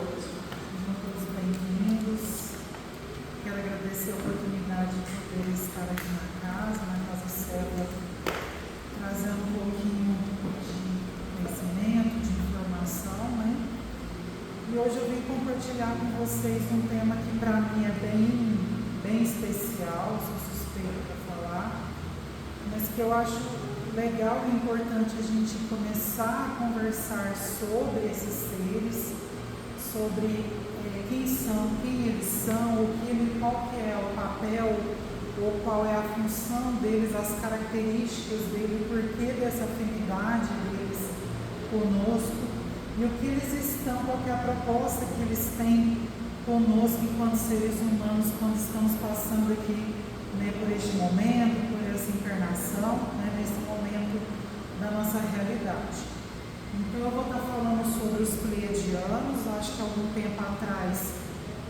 Sejam todos bem-vindos. Quero agradecer a oportunidade de poder estar aqui na casa Célula, trazendo um pouquinho de conhecimento, de informação, né? E hoje eu vim compartilhar com vocês um tema que para mim é bem especial, sou suspeita para falar, mas que eu acho legal e importante a gente começar a conversar sobre esses seres, sobre quem são, quem eles são, qual que é o papel ou qual é a função deles, as características dele, o porquê dessa afinidade deles conosco e o que eles estão, qual que é a proposta que eles têm conosco enquanto seres humanos quando estamos passando aqui, né, por este momento, por essa encarnação, né, nesse momento da nossa realidade. Então eu vou estar falando sobre os pleiadianos. Acho que algum tempo atrás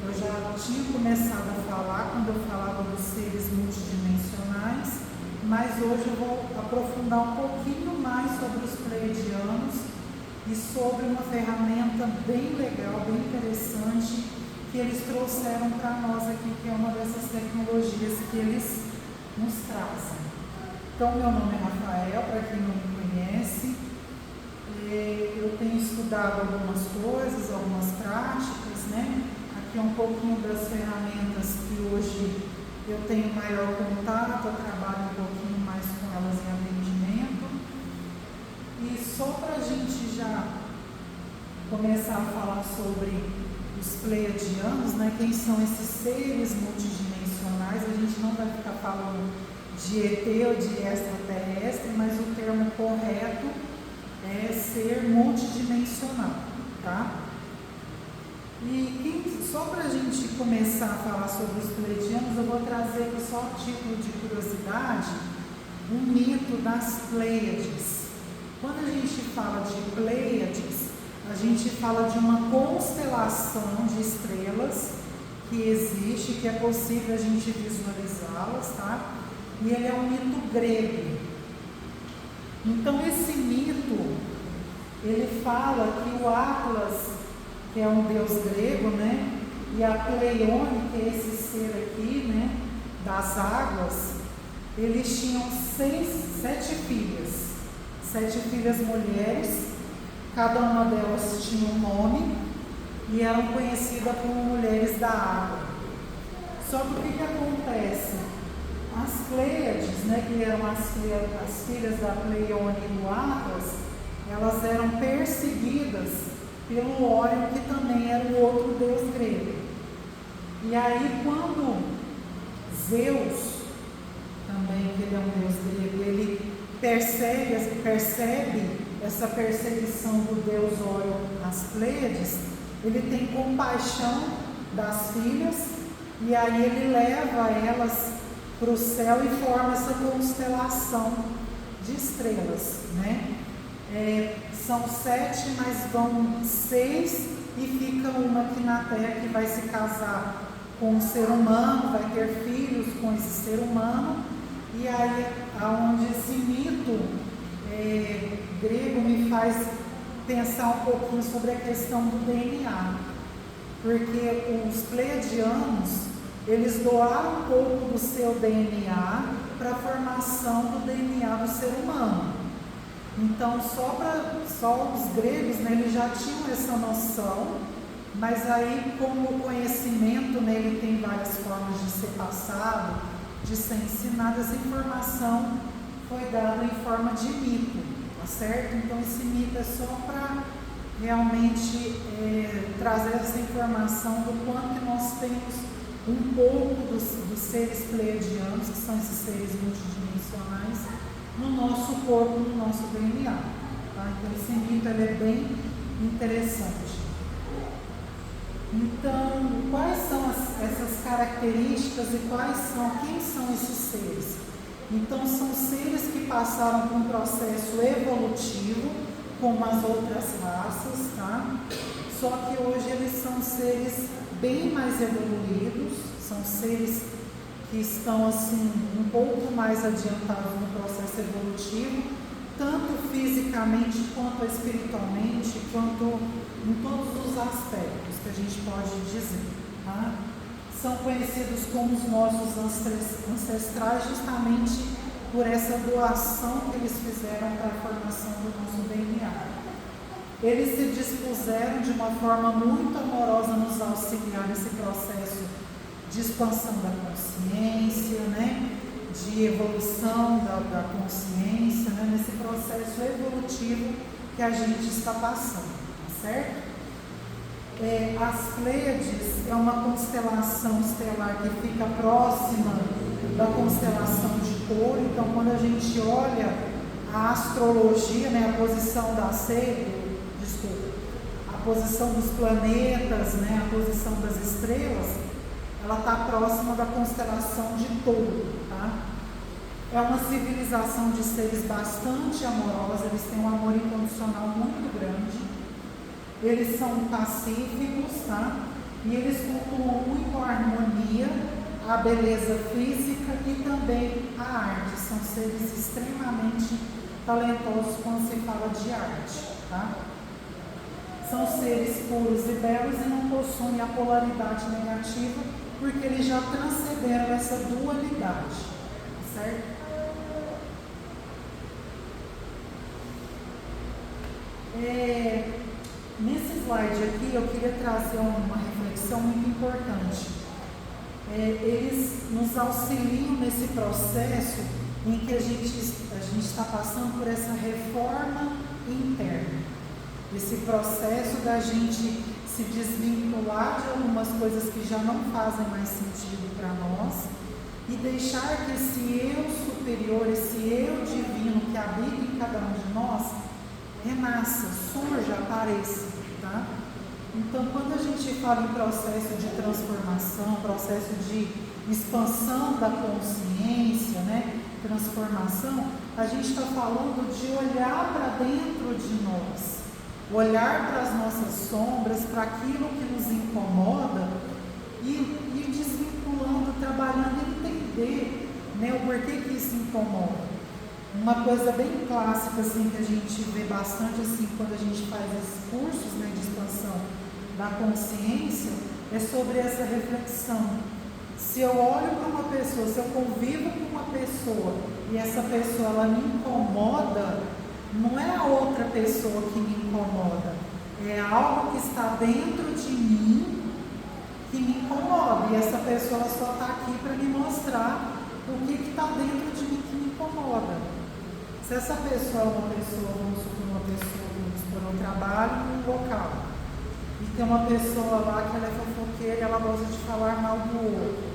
eu já tinha começado a falar quando eu falava dos seres multidimensionais, mas hoje eu vou aprofundar um pouquinho mais sobre os pleiadianos e sobre uma ferramenta bem legal, bem interessante que eles trouxeram para nós aqui, que é uma dessas tecnologias que eles nos trazem. Então, meu nome é Rafael, para quem não me conhece. Eu tenho estudado algumas coisas, algumas práticas, né? Aqui é um pouquinho das ferramentas que hoje eu tenho maior contato, eu trabalho um pouquinho mais com elas em atendimento. E só para a gente já começar a falar sobre os pleiadianos, né? Quem são esses seres multidimensionais? A gente não vai ficar falando de ET ou de extraterrestre, mas o termo correto é ser multidimensional, tá? E só para a gente começar a falar sobre os pleiadianos, eu vou trazer aqui só a título de curiosidade um mito das Pleiades. Quando a gente fala de Pleiades, a gente fala de uma constelação de estrelas que existe, que é possível a gente visualizá-las, tá? E ele é um mito grego. Então esse mito, ele fala que o Atlas, que é um deus grego, né? E a Pleione, que é esse ser aqui, né? Das águas, eles tinham 7 filhas. 7 filhas mulheres, cada uma delas tinha um nome e eram conhecidas como mulheres da água. Só que o que acontece? As Pleiades, né, que eram as filhas da Pleione e do Atlas, elas eram perseguidas pelo Órion, que também era o outro deus grego. E aí, quando Zeus, também que ele é um deus grego, ele percebe essa perseguição do deus Órion às Pleiades, ele tem compaixão das filhas e aí ele leva elas para o céu e forma essa constelação de estrelas, né? São 7, mas vão 6 e fica uma aqui na Terra que vai se casar com um ser humano, vai ter filhos com esse ser humano, e aí aonde esse mito grego me faz pensar um pouquinho sobre a questão do DNA, porque os pleiadianos, eles doaram um pouco do seu DNA para a formação do DNA do ser humano. Então, só os gregos, né, eles já tinham essa noção, mas aí, como o conhecimento nele tem várias formas de ser passado, de ser ensinado, essa informação foi dada em forma de mito, tá certo? Então, esse mito é só para realmente trazer essa informação do quanto nós temos um pouco dos seres pleiadianos, que são esses seres multidimensionais, no nosso corpo, no nosso DNA. Tá? Então esse mito ele é bem interessante. Então, quais são essas características e quem são esses seres? Então são seres que passaram por um processo evolutivo, como as outras raças, tá? Só que hoje eles são seres bem mais evoluídos, são seres que estão assim um pouco mais adiantados no processo evolutivo, tanto fisicamente, quanto espiritualmente, quanto em todos os aspectos que a gente pode dizer. Tá? São conhecidos como os nossos ancestrais justamente por essa doação que eles fizeram para a formação do nosso DNA. Eles se dispuseram de uma forma muito amorosa a nos auxiliar nesse processo de expansão da consciência, né? De evolução da consciência, né? Nesse processo evolutivo que a gente está passando, tá certo? As Pleiades é uma constelação estelar que fica próxima da constelação de Touro. Então, quando a gente olha a astrologia, né, a posição a posição dos planetas, né, a posição das estrelas, ela está próxima da constelação de Touro. Tá? É uma civilização de seres bastante amorosa, eles têm um amor incondicional muito grande. Eles são pacíficos, tá? E eles cultuam muito a harmonia, a beleza física e também a arte. São seres extremamente talentosos quando se fala de arte, tá? São seres puros e belos e não possuem a polaridade negativa, porque eles já transcenderam essa dualidade, certo? Nesse slide aqui eu queria trazer uma reflexão muito importante. Eles nos auxiliam nesse processo em que a gente está passando por essa reforma interna. Esse processo da gente se desvincular de algumas coisas que já não fazem mais sentido para nós e deixar que esse eu superior, esse eu divino que habita em cada um de nós, renasça, surja, apareça, tá? Então, quando a gente fala em processo de transformação, processo de expansão da consciência, né? Transformação, a gente está falando de olhar para dentro de nós, olhar para as nossas sombras, para aquilo que nos incomoda e ir desvinculando, trabalhando, entender, né, o porquê que isso incomoda. Uma coisa bem clássica assim, que a gente vê bastante assim, quando a gente faz esses cursos, né, de expansão da consciência, é sobre essa reflexão. Se eu olho para uma pessoa, se eu convivo com uma pessoa e essa pessoa ela me incomoda, não é a outra pessoa que me incomoda, é algo que está dentro de mim que me incomoda, e essa pessoa só está aqui para me mostrar o que está dentro de mim que me incomoda. Se essa pessoa é uma pessoa, vamos supor, no trabalho, num local, e tem uma pessoa lá que ela é fofoqueira e ela gosta de falar mal do outro,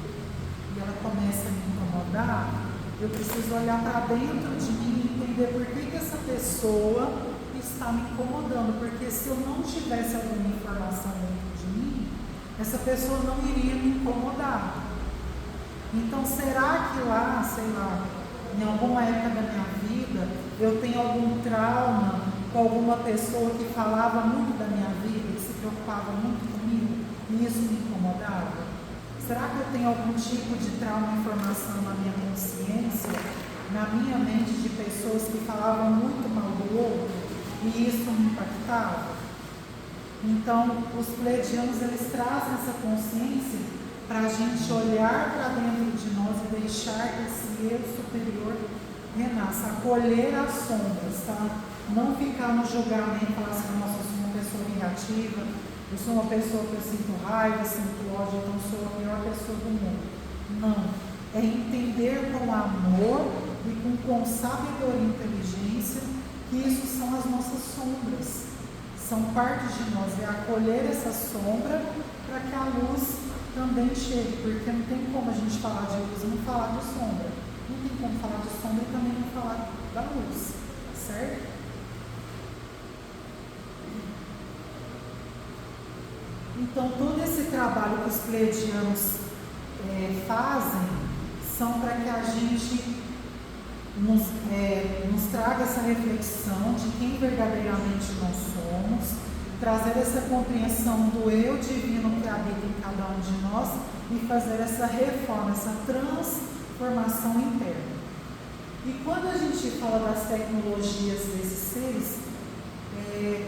e ela começa a me incomodar, eu preciso olhar para dentro de mim e entender por que essa pessoa está me incomodando, porque se eu não tivesse alguma informação dentro de mim, essa pessoa não iria me incomodar. Então, será que lá, sei lá, em alguma época da minha vida, eu tenho algum trauma com alguma pessoa que falava muito da minha vida, que se preocupava muito comigo, e isso me incomodava? Será que eu tenho algum tipo de trauma, informação na minha consciência, na minha mente, de pessoas que falavam muito mal do outro, e isso me impactava? Então, os pleiadianos, eles trazem essa consciência para a gente olhar para dentro de nós e deixar que esse eu superior renasça, acolher as sombras, tá? Não ficar no julgamento e falar assim, nossa, eu sou uma pessoa negativa, eu sou uma pessoa que eu sinto raiva, sinto ódio, então sou a pior pessoa do mundo. Não, é entender com amor e com sabedoria e inteligência que isso são as nossas sombras, são parte de nós, é acolher essa sombra para que a luz também chegue, porque não tem como a gente falar de luz e não falar de sombra. Não tem como falar de sombra e também não falar da luz, certo? Então, todo esse trabalho que os pleiadianos fazem são para que a gente nos traga essa reflexão de quem verdadeiramente nós somos, trazer essa compreensão do eu divino que habita em cada um de nós e fazer essa reforma, essa transformação interna. E quando a gente fala das tecnologias desses seres,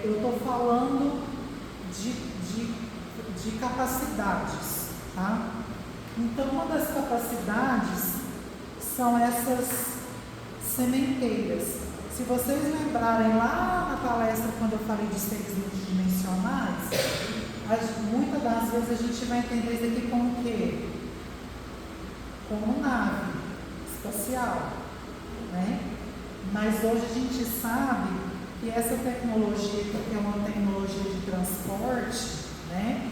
eu estou falando de capacidades, tá? Então, uma das capacidades são essas sementeiras. Se vocês lembrarem lá na palestra, quando eu falei de seres multidimensionais, muitas das vezes a gente vai entender isso aqui como o quê? Como nave espacial, né? Mas hoje a gente sabe que essa tecnologia, que é uma tecnologia de transporte, né,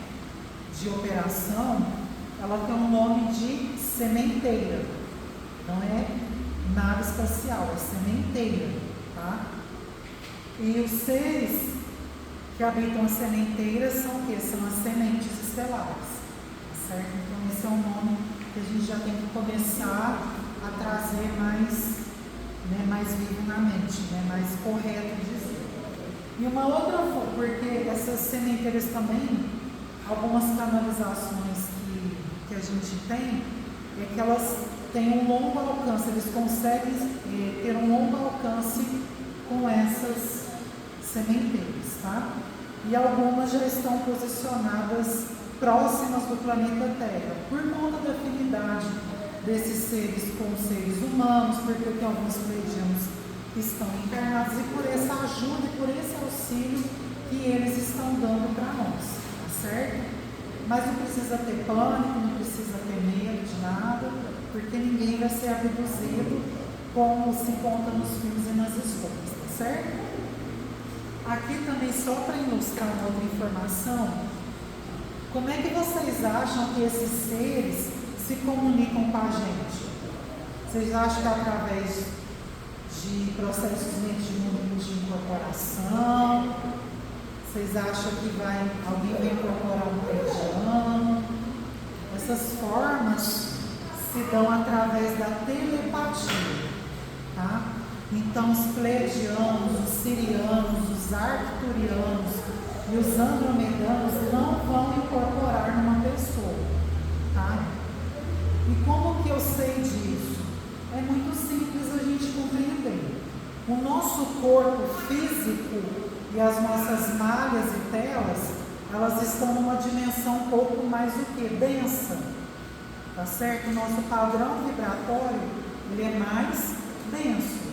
de operação, ela tem um nome de sementeira, não é nave espacial, é sementeira, tá? E os seres que habitam as sementeiras são o quê? São as sementes estelares, tá certo? Então esse é um nome que a gente já tem que começar a trazer mais, né, mais vivo na mente, né, mais correto dizer. E uma outra forma, porque essas sementeiras também, algumas canalizações que a gente tem, é que elas têm um longo alcance, eles conseguem ter um longo alcance com essas sementeiras, tá? E algumas já estão posicionadas próximas do planeta Terra, por conta da afinidade desses seres com os seres humanos, porque tem alguns pleiadianos que estão encarnados, e por essa ajuda e por esse auxílio que eles estão dando para nós, tá certo? Mas não precisa ter pânico, não precisa ter medo de nada, porque ninguém vai ser abduzido como se conta nos filmes e nas histórias, tá certo? Aqui também, só para ilustrar uma outra informação, como é que vocês acham que esses seres se comunicam com a gente? Vocês acham que é através de processos de incorporação? Vocês acham que alguém vai incorporar um pleiadiano? Essas formas se dão através da telepatia, tá? Então, os pleiadianos, os sirianos, os arcturianos e os andromedanos não vão incorporar numa pessoa, tá? E como que eu sei disso? É muito simples a gente compreender. O nosso corpo físico e as nossas malhas e telas, elas estão numa dimensão um pouco mais o que? Densa, tá certo? O nosso padrão vibratório, ele é mais denso.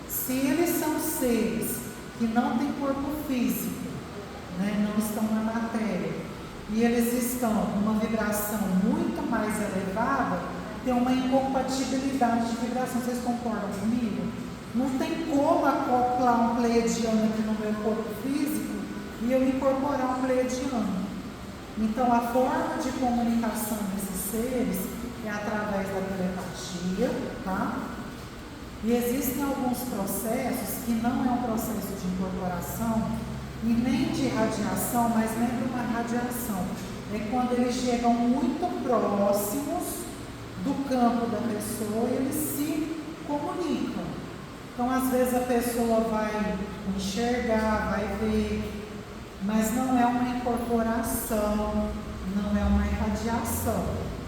Se eles são seres que não têm corpo físico, né, não estão na matéria, e eles estão numa vibração muito mais elevada, tem uma incompatibilidade de vibração. Vocês concordam comigo? Não tem como acoplar um pleiadiano aqui no meu corpo físico e eu incorporar um pleiadiano. Então, a forma de comunicação desses seres é através da telepatia, tá? E existem alguns processos que não é um processo de incorporação e nem de radiação, mas lembra uma radiação. É quando eles chegam muito próximos do campo da pessoa e eles se comunicam. Então, às vezes a pessoa vai enxergar, vai ver, mas não é uma incorporação, não é uma irradiação,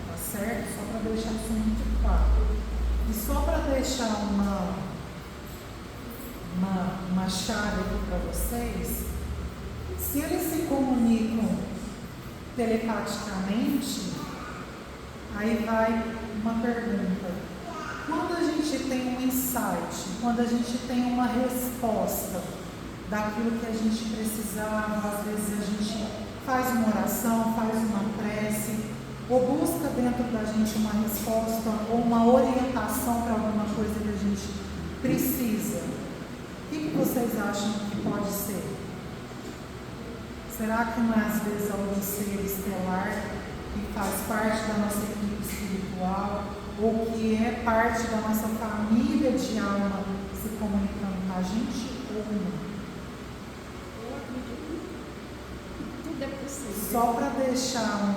tá certo? Só para deixar isso muito claro. E só para deixar uma chave aqui para vocês, se eles se comunicam telepaticamente, aí vai uma pergunta. Quando a gente tem um insight, quando a gente tem uma resposta daquilo que a gente precisava, às vezes a gente faz uma oração, faz uma prece, ou busca dentro da gente uma resposta ou uma orientação para alguma coisa que a gente precisa. O que vocês acham que pode ser? Será que não é às vezes algum ser estelar que faz parte da nossa equipe espiritual ou que é parte da nossa família de alma se comunicando com a gente ou não? Eu acredito. Tudo é possível. Só para deixar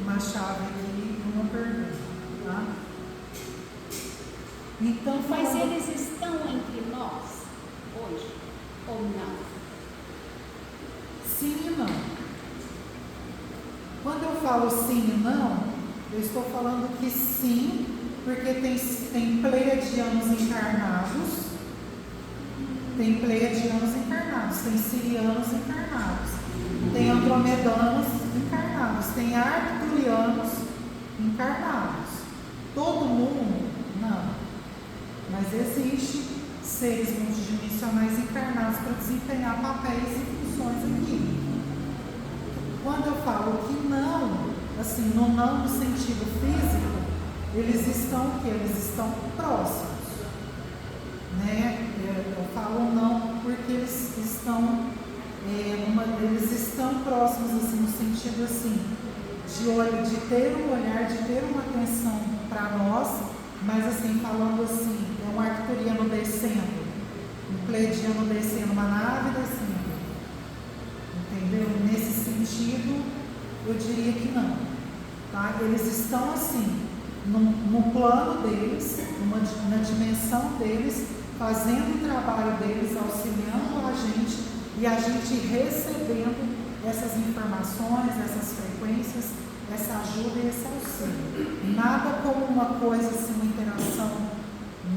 uma chave aqui, uma pergunta, tá? Então, mas eles estão entre nós hoje ou não? Sim e não. Quando eu falo sim e não, eu estou falando que sim, Porque tem pleiadianos encarnados, tem sirianos encarnados, tem andromedanos encarnados, tem arcturianos encarnados. Todo mundo? Não. Mas existe seres multidimensionais encarnados para desempenhar papéis e funções aqui. Quando eu falo que não, assim, no não no sentido físico, eles estão o quê? Eles estão próximos. Né? Eu falo não porque eles estão próximos, assim, no sentido assim, de ter um olhar, de ter uma atenção para nós, mas assim, falando assim, é um arcturiano descendo, um pleiadiano descendo, uma nave descendo, entendeu? Nesse sentido, eu diria que não, tá? Eles estão assim, no plano deles, na dimensão deles, fazendo o trabalho deles, auxiliando a gente e a gente recebendo essas informações, essas frequências, essa ajuda e esse auxílio. Nada como uma coisa assim, uma interação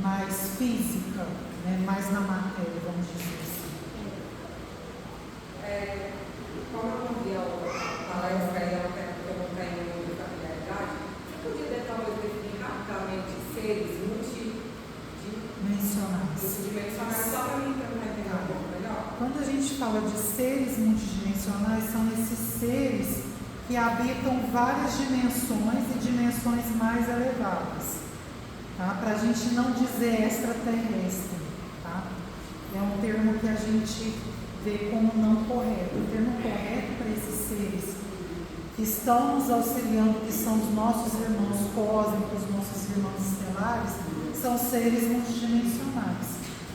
mais física, né, mais na matéria, vamos dizer assim. Como eu não vi a palestra e eu não tenho muita familiaridade, você podia talvez definir rapidamente seres multidimensionais, só para mim entender um pouco melhor? Quando a gente fala de seres multidimensionais, são esses seres que habitam várias dimensões e dimensões mais elevadas, tá? Para a gente não dizer extraterrestre, tá? É um termo que a gente vê como não correto. O termo correto para esses seres que estão nos auxiliando, que são os nossos irmãos cósmicos, nossos irmãos estelares, são seres multidimensionais,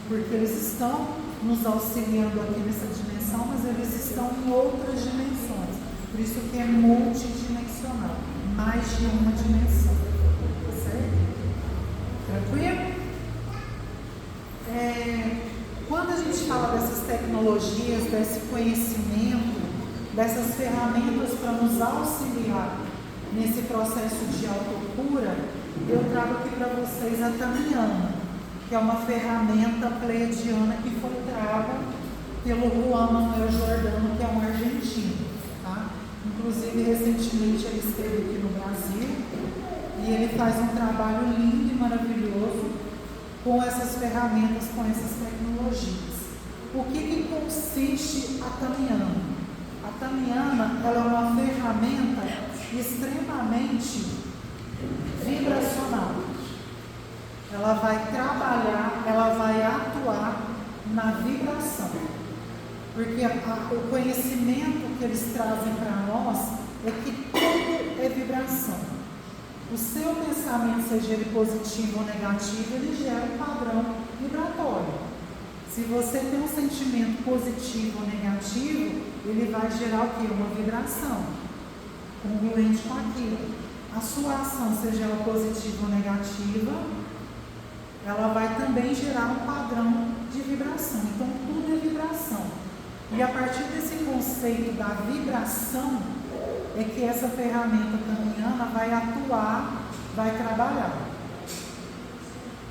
porque eles estão nos auxiliando aqui nessa dimensão, mas eles estão em outras dimensões. Por isso que é multidimensional, mais de uma dimensão. Tá certo? Tranquilo? Quando a gente fala dessas tecnologias, desse conhecimento, dessas ferramentas para nos auxiliar nesse processo de autocura, eu trago aqui para vocês a Tamiana, que é uma ferramenta pleiadiana que foi traga pelo Juan Manuel Giordano, que é um argentino, tá? Inclusive, recentemente ele esteve aqui no Brasil e ele faz um trabalho lindo e maravilhoso com essas ferramentas, com essas tecnologias. O que consiste a Tamiana? A Tamiana, ela é uma ferramenta extremamente vibracional. Ela vai trabalhar, ela vai atuar na vibração. Porque o conhecimento que eles trazem para nós é que tudo é vibração. O seu pensamento, seja ele positivo ou negativo, ele gera um padrão vibratório. Se você tem um sentimento positivo ou negativo, ele vai gerar o quê? Uma vibração congruente com aquilo. A sua ação, seja ela positiva ou negativa, ela vai também gerar um padrão de vibração. Então, tudo é vibração. E a partir desse conceito da vibração, é que essa ferramenta Tamiana vai atuar, vai trabalhar.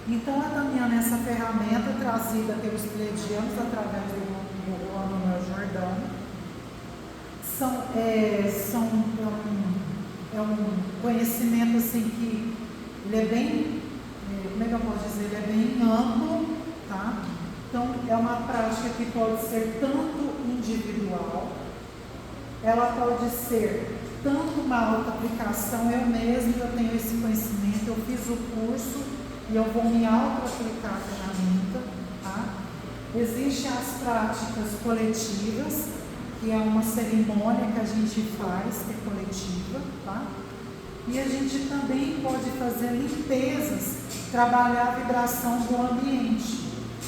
Então, a Tamiana é essa ferramenta trazida pelos pleiadianos através do Juan Manuel Giordano. É um conhecimento assim que ele é bem, como é que eu posso dizer, ele é bem amplo, tá? Então, é uma prática que pode ser tanto individual, ela pode ser tanto uma auto-aplicação, eu mesmo eu tenho esse conhecimento, eu fiz o curso e eu vou me auto-aplicar a ferramenta, tá? Existem as práticas coletivas, que é uma cerimônia que a gente faz, que é coletiva, tá? E a gente também pode fazer limpezas, trabalhar a vibração do ambiente.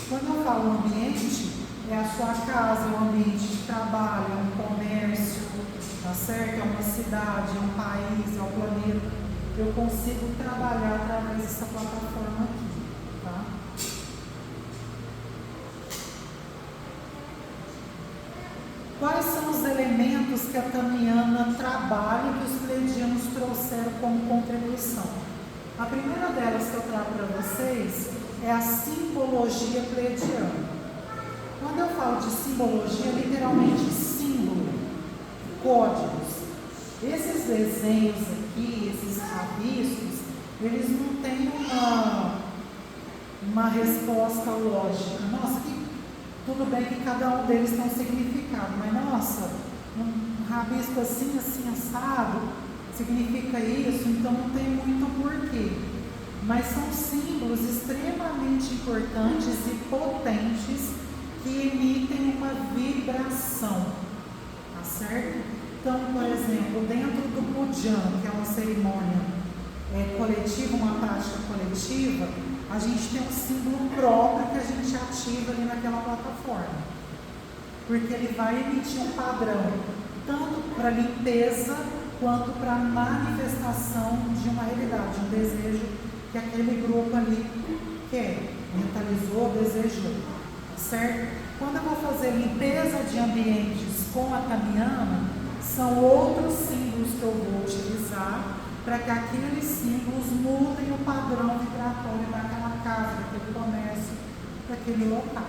Quando eu falo ambiente, é a sua casa, é um ambiente de trabalho, é um comércio, tá certo? É uma cidade, é um país, é um planeta. Eu consigo trabalhar através dessa plataforma aqui, tá? Quais são os elementos que a Tamiana trabalha e que os pleiadianos trouxeram como contribuição? A primeira delas que eu trago para vocês é a simbologia pleiadiana. Quando eu falo de simbologia, é literalmente símbolo, códigos. Esses desenhos aqui, esses rabiscos, eles não têm uma resposta lógica. Nossa, tudo bem que cada um deles tem um significado, mas nossa, um rabisco assim, assado, significa isso, então não tem muito porquê. Mas são símbolos extremamente importantes e potentes que emitem uma vibração, tá certo? Então, por exemplo, dentro do Pujan, que é uma cerimônia coletiva, uma prática coletiva, a gente tem um símbolo próprio que a gente ativa ali naquela plataforma, porque ele vai emitir um padrão, tanto para limpeza, quanto para manifestação de uma realidade, um desejo que aquele grupo ali quer, mentalizou, desejou, certo? Quando eu vou fazer limpeza de ambientes com a Tamiana, são outros símbolos que eu vou utilizar para que aqueles símbolos mudem o padrão vibratório daquela casa, daquele comércio, daquele local,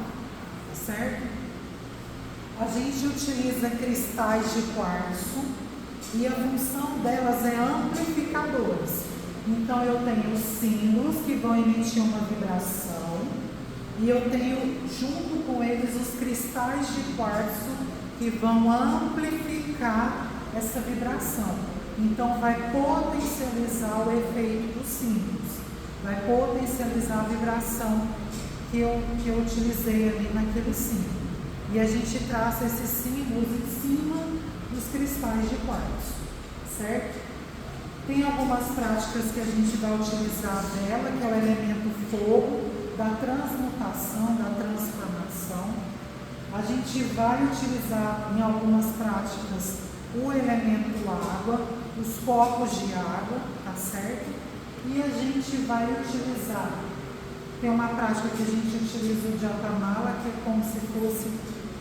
certo? A gente utiliza cristais de quartzo e a função delas é amplificadoras. Então eu tenho símbolos que vão emitir uma vibração e eu tenho junto com eles os cristais de quartzo que vão amplificar essa vibração. Então vai potencializar o efeito dos símbolos, vai potencializar a vibração que eu utilizei ali naquele símbolo. E a gente traça esses símbolos em cima dos cristais de quartzo, certo? Tem algumas práticas que a gente vai utilizar dela, que é o elemento fogo, da transmutação, da transformação. A gente vai utilizar em algumas práticas o elemento água, os copos de água, tá certo? E a gente vai utilizar, tem uma prática que a gente utiliza o Japamala, que é como se fosse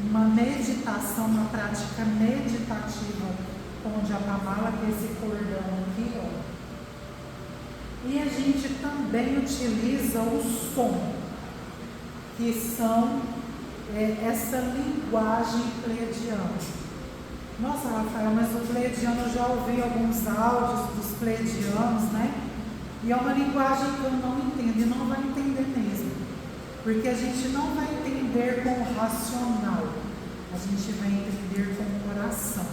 uma meditação, uma prática meditativa com o Japamala, que é esse cordão aqui, ó. E a gente também utiliza o som, que são essa linguagem pleiadiana. Nossa, Rafael, mas o pleiadiano, eu já ouvi alguns áudios dos pleiadianos, né? E é uma linguagem que eu não entendo, e não vai entender mesmo. Porque a gente não vai entender com o racional, a gente vai entender com o coração.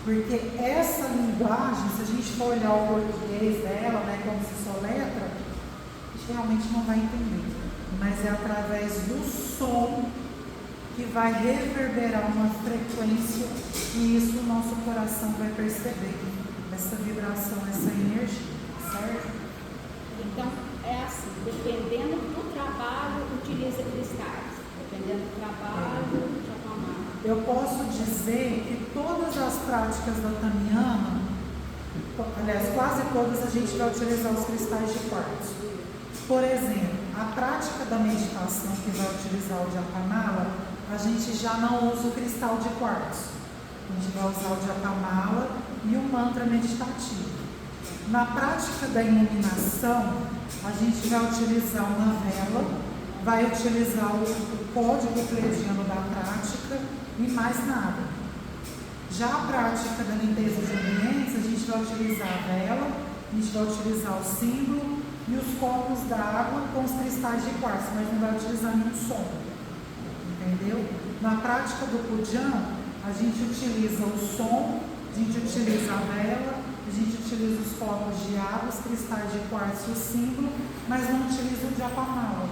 Porque essa linguagem, se a gente for olhar o português dela, né, como se soletra, a gente realmente não vai entender. Mas é através do som que vai reverberar uma frequência e isso o nosso coração vai perceber. Essa vibração, essa energia, certo? Então, é assim, dependendo do trabalho, utiliza cristais. Dependendo do trabalho, Japamala. Eu posso dizer que todas as práticas da Tamiana, aliás, quase todas, a gente vai utilizar os cristais de quartzo. Por exemplo, a prática da meditação que vai utilizar o Japamala, a gente já não usa o cristal de quartzo. A gente vai usar o Japamala e o mantra meditativo. Na prática da iluminação, a gente vai utilizar uma vela, vai utilizar o código pleiadiano da prática e mais nada. Já a prática da limpeza de ambientes, a gente vai utilizar a vela, a gente vai utilizar o símbolo e os copos d'água com os cristais de quartzo, mas não vai utilizar nenhum som. Entendeu? Na prática do Pujan, a gente utiliza o som, a gente utiliza a vela, a gente utiliza os copos de água, os cristais de quartzo e o símbolo, mas não utiliza o Japamala.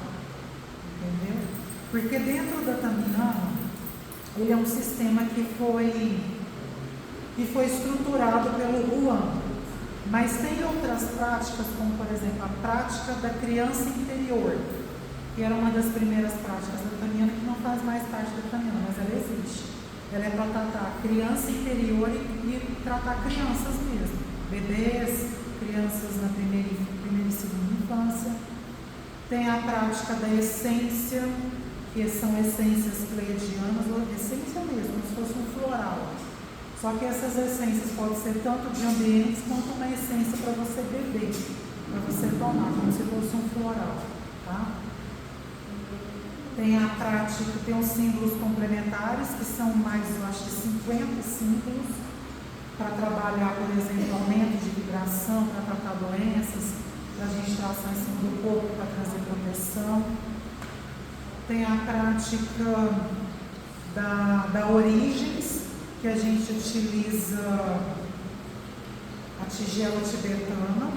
Entendeu? Porque dentro da Tamiana, ele é um sistema que foi estruturado pelo Ruan. Mas tem outras práticas, como por exemplo a prática da criança interior, que era uma das primeiras práticas da Tamiana, que não faz mais parte da Tamiana, mas ela existe. Ela é para tratar criança interior e tratar crianças mesmo, bebês, crianças na primeira e segunda infância. Tem a prática da essência, que são essências pleiadianas, ou essência mesmo, como se fosse um floral. Só que essas essências podem ser tanto de ambientes quanto uma essência para você beber. para você tomar, como se fosse um floral, tá? Tem a prática, tem os símbolos complementares, que são mais, eu acho que 50 símbolos, para trabalhar, por exemplo, aumento de vibração, para tratar doenças, para a gente traçar em cima do corpo, para trazer proteção. Tem a prática da Origens, que a gente utiliza a tigela tibetana.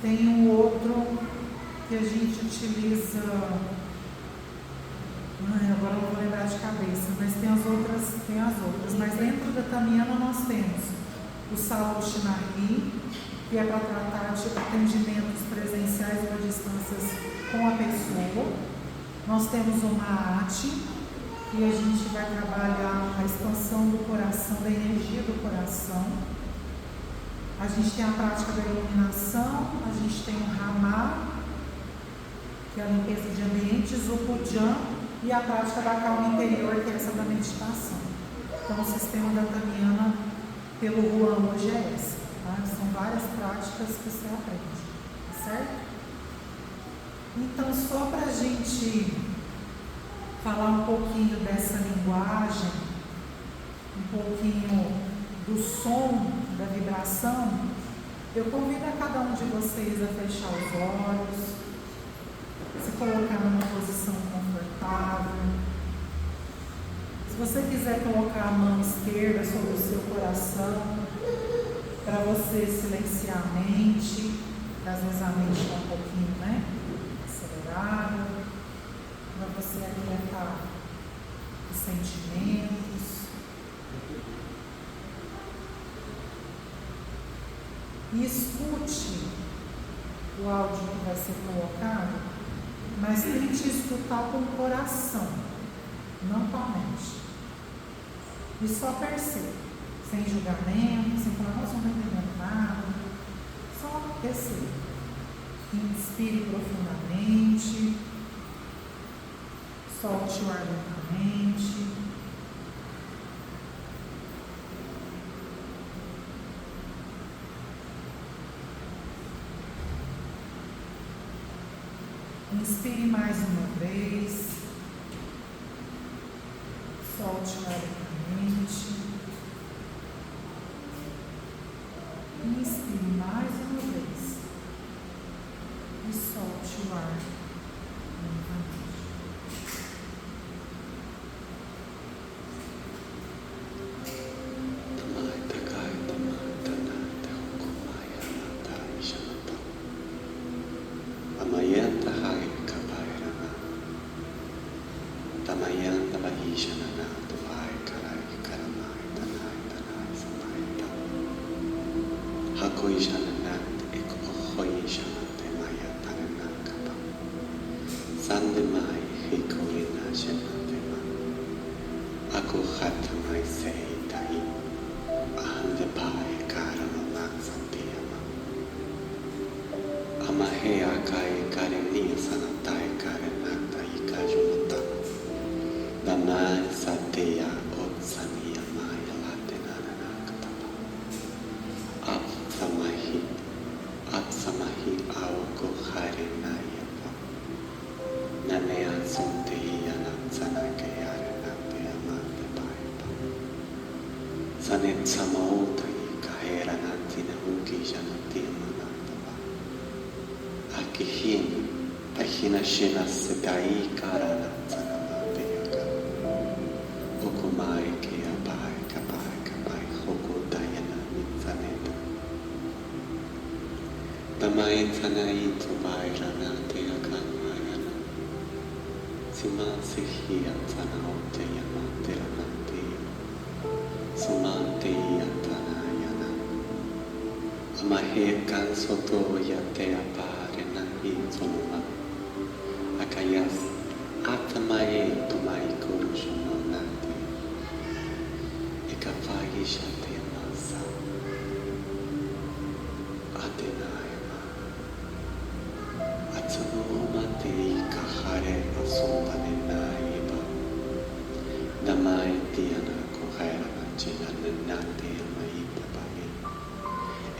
Tem um outro que a gente utiliza, agora não vou lembrar de cabeça, mas tem as outras. Mas dentro da Tamiana nós temos o Saloshinari, que é para tratar de atendimentos presenciais ou a distâncias com a pessoa. Nós temos o Maati, que a gente vai trabalhar a expansão do coração, da energia do coração. A gente tem a prática da iluminação, a gente tem o Ramá, que é a limpeza de ambientes, o Pujan e a prática da calma interior, que é essa da meditação. Então, o sistema da Tamiana pelo Juan hoje é esse, tá? São várias práticas que você aprende, certo? Então, só para a gente falar um pouquinho dessa linguagem, um pouquinho do som, da vibração, eu convido a cada um de vocês a fechar os olhos, se colocar numa posição confortável. Se você quiser colocar a mão esquerda sobre o seu coração, para você silenciar a mente, às vezes a mente está um pouquinho, acelerada, para você aquietar os sentimentos. E escute o áudio que vai ser colocado, mas tente escutar com o coração, não com a mente. E só perceba, sem julgamento, sem falar, nossa, não estou entendendo nada. Só perceba. Inspire profundamente, solte o ar lentamente. Inspire mais uma vez, solte o ar lentamente. Inspire mais uma vez e solte o ar lentamente.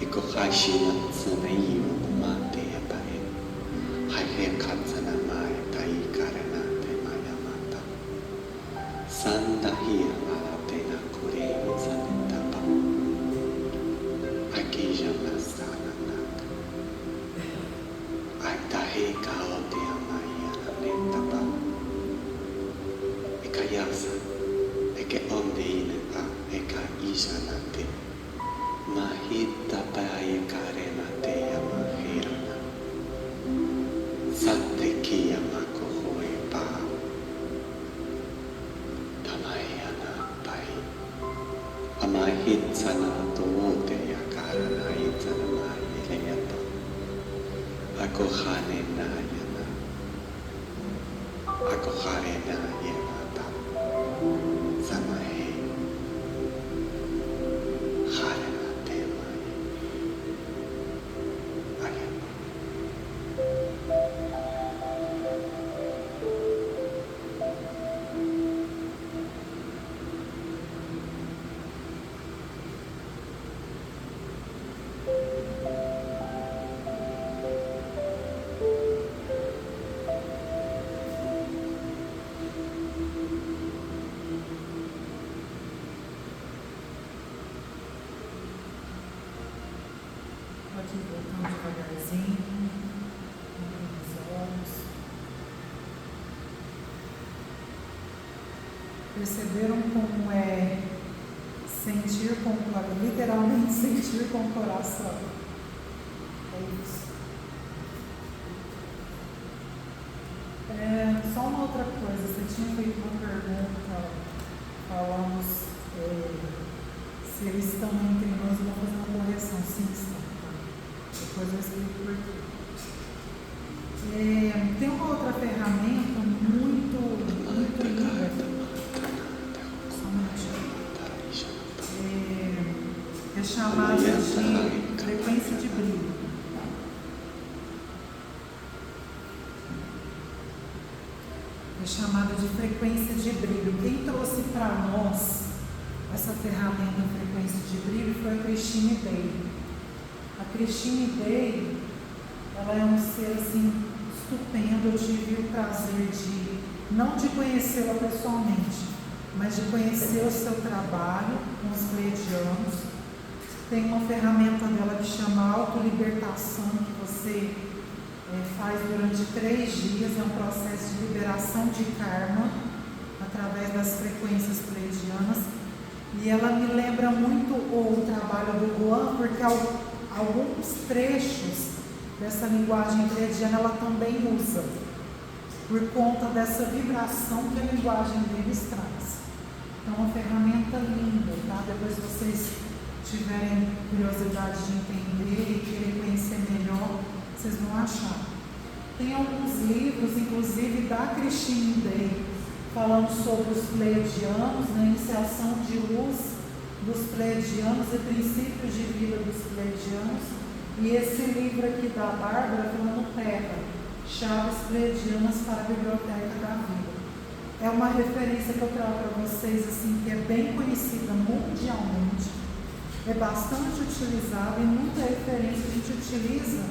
Eko Hashina Sanayu Mate Pae Hake Katsana Maya Tai Karana Te Maya Mata Sanda Hia Malatena Kure Sanitapa Akija Masana Naka Aitahe Kaote Amaya Netapa Ekayasa Eke Ondeine A Eka Isanate Mahita Paya Karena Teya Mahirana Sate Kia Mako Hoi Pa Tamayana Pai Amahit Sana Tote Yakarana Itana Mahirayata Akohane Nayana Akohare Nayana Samahe Harena Temai Ayana. Pode ir voltando devagarzinho, abrindo os olhos. Perceberam como é sentir com o coração, literalmente sentir com o coração? É isso. Só uma outra coisa, você tinha feito uma pergunta, falamos se eles estão entre nós, eu vou fazer uma correção, sim, estão. Depois eu explico por quê. Tem uma outra ferramenta muito linda. Só um minutinho. É chamada de frequência de brilho. É chamada de frequência de brilho. Quem trouxe para nós essa ferramenta frequência de brilho foi a Christine Day. A Christine Day, ela é um ser assim estupendo. Eu tive o prazer de, não de conhecê-la pessoalmente, mas de conhecer o seu trabalho com os pleiadianos. Tem uma ferramenta dela que chama autolibertação, que você faz durante 3 dias. É um processo de liberação de karma através das frequências pleiadianas. E ela me lembra muito o trabalho do Juan, porque alguns trechos dessa linguagem pleiadiana ela também usa, por conta dessa vibração que a linguagem deles traz. Então, uma ferramenta linda, tá? Depois, se vocês tiverem curiosidade de entender e querer conhecer melhor, vocês vão achar. Tem alguns livros, inclusive da Christine Day, falando sobre os pleiadianos, na iniciação de luz dos pleiadianos e princípios de vida dos pleiadianos. E esse livro aqui da Bárbara, falando Terra, Chaves Pleiadianas para a Biblioteca da Vida. É uma referência que eu trago para vocês, assim, que é bem conhecida mundialmente, é bastante utilizada e muita referência a gente utiliza,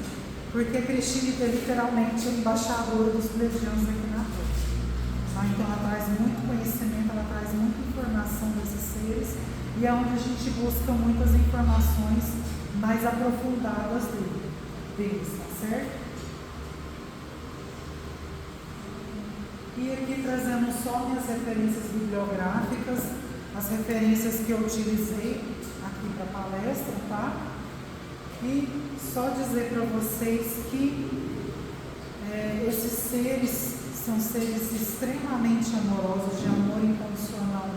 porque a Christine é literalmente a embaixadora dos pleiadianos aqui na Terra. Então ela traz muito conhecimento, ela traz muita informação desses seres, e é onde a gente busca muitas informações mais aprofundadas deles, tá certo? E aqui trazendo só minhas referências bibliográficas, as referências que eu utilizei aqui para a palestra, tá? E só dizer para vocês que esses seres são seres extremamente amorosos, de amor incondicional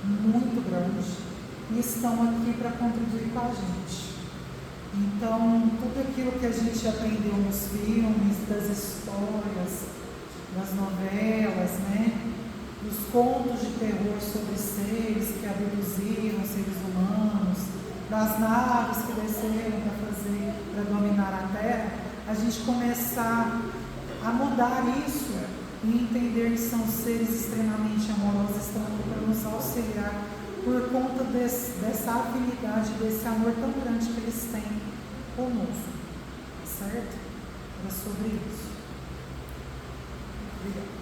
muito grande, e estão aqui para contribuir com a gente. Então, tudo aquilo que a gente aprendeu nos filmes, das histórias, das novelas, né, dos contos de terror sobre seres que abduziram seres humanos, das naves que desceram para dominar a Terra, a gente começar a mudar isso e entender que são seres extremamente amorosos, estão aqui para nos auxiliar por conta dessa afinidade, desse amor tão grande que eles têm conosco. Certo? Era sobre isso. Obrigada.